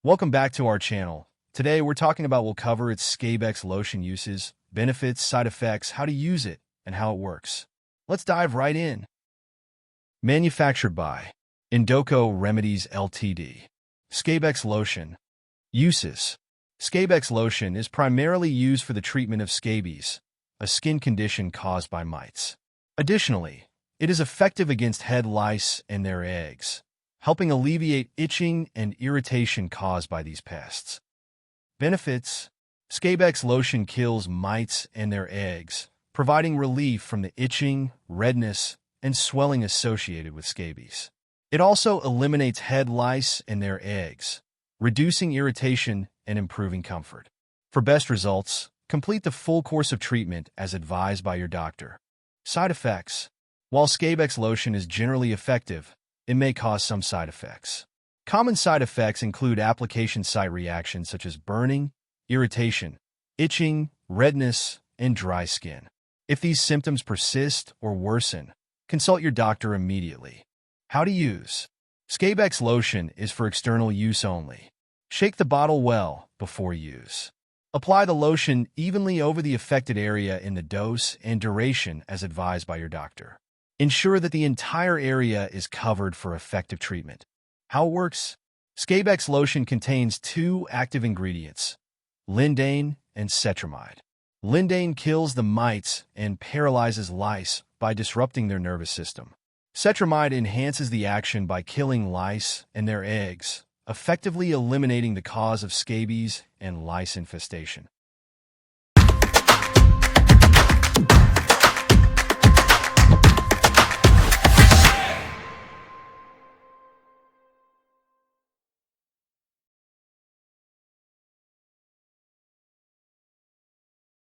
Welcome back to our channel. Today we'll cover its Scabex Lotion uses, benefits, side effects, how to use it, and how it works. Let's dive right in. Manufactured by Indoco Remedies Ltd. Scabex Lotion. Uses. Scabex Lotion is primarily used for the treatment of scabies, a skin condition caused by mites. Additionally, it is effective against head lice and their eggs, helping alleviate itching and irritation caused by these pests. Benefits. Scabex Lotion kills mites and their eggs, providing relief from the itching, redness, and swelling associated with scabies. It also eliminates head lice and their eggs, reducing irritation and improving comfort. For best results, complete the full course of treatment as advised by your doctor. Side effects. While Scabex Lotion is generally effective, it may cause some side effects. Common side effects include application site reactions such as burning, irritation, itching, redness, and dry skin. If these symptoms persist or worsen, consult your doctor immediately. How to use. Scabex Lotion is for external use only. Shake the bottle well before use. Apply the lotion evenly over the affected area in the dose and duration as advised by your doctor. Ensure that the entire area is covered for effective treatment. How it works? Scabex Lotion contains two active ingredients, lindane and cetramide. Lindane kills the mites and paralyzes lice by disrupting their nervous system. Cetramide enhances the action by killing lice and their eggs, effectively eliminating the cause of scabies and lice infestation.